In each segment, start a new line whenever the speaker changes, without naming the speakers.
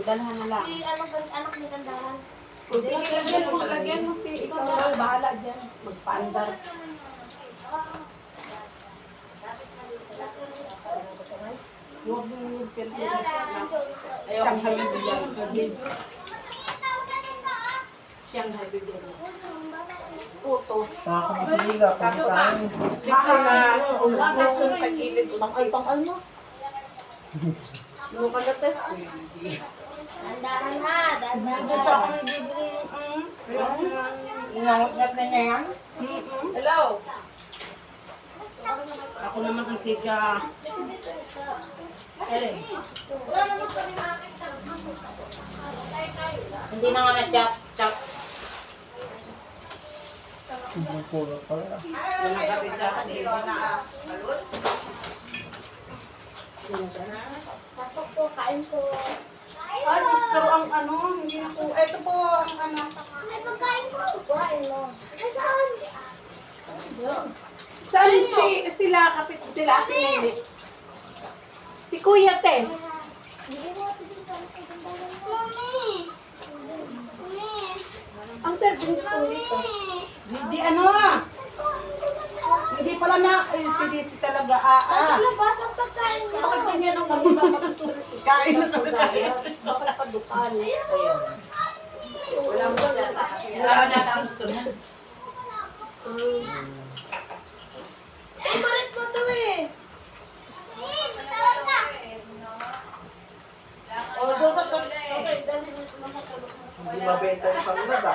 dalhan na lang.
Si anak ni Kandahan.
Lagyan mo si ikaw, bahala dyan. Magpaandar. Huwag mo yung pinto. Shanghai bibigyan. Shanghai bibigyan. Puto.
Nakakapiliga, pagkain.
Baka na ulo sa gilid.
Pang-ay mo.
Ano ka na ito?
Kandahan ha.
Dito ako nagbibili.
Inangat na niya yan.
Hello? Ako naman ang tiga. Ellen.
Hindi na nga na-chop.
Pupulot pala.
Pasok po, kain po.
Gusto ang ano, hindi na po. Ito po ang ano.
Ay, pagkain po. Kuhain mo. Ay, saan?
Saan sila kapit sila si Nelly? Si Kuya Te.
Hindi mo ito dito. Mami!
Ang service po dito.
Hindi ano Hindi pala na, si talaga
Nasa labas ang pagkain niya.
Bakit ganyan ang mga matutuloy? Kain na talaga. Bakit padukan?
Wala mo sa wala na ang gusto niya.
Ay, barit mo ito eh.
O, doon ka to. Okay, dali mo sa mga tulog.
Hindi mabenta yung panglaba.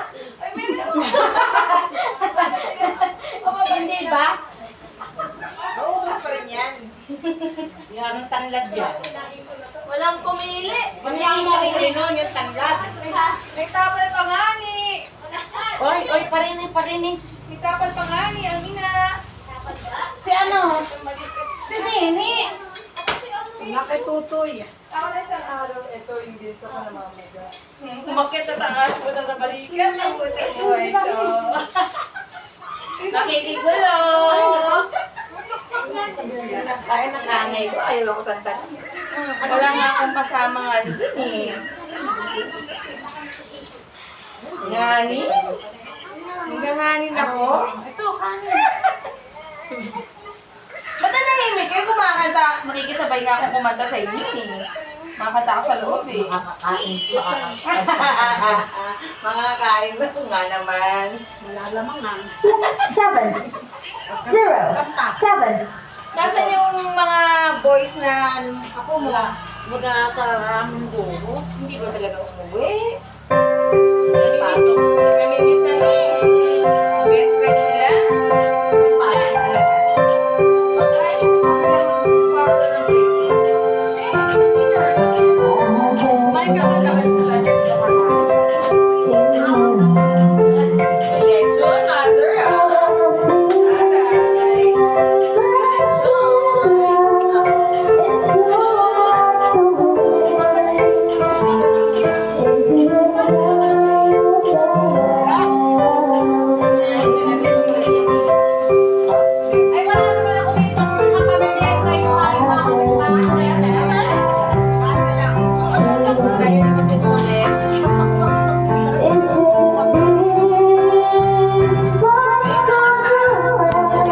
Hindi ba?
Naubos pa rin yan. Yan ang tanlad yan.
Walang pumili.
Ano yung marili nun, yung tanlad?
May tapal pa nga ni.
Oy, parinig.
May tapal pa nga ni, ang ina.
Si ano? Si Nini.
Nakitutoy.
Ako na isang araw, ito yung dito ko namamaga. Umakit na taas, punta sa balikat. Ang puti mo ito. Nakikigulo.
Kain na
Nanay ko, ayaw ako kanta. Wala nga akong kasama nga doon eh. Ngani? Nanggahanin ako?
Ito, kanin.
Ba't na nahimik kayo kumakanta? Makikisabay nga akong kumanta sa inyo eh. Makakanta ka sa loob eh.
Makakain.
Makakain ba ito nga naman?
Malalamangan.
7 0 7
Nasaan yung mga boys na ako mo?
Wala ka mundo.
Hindi ba talaga umuwi?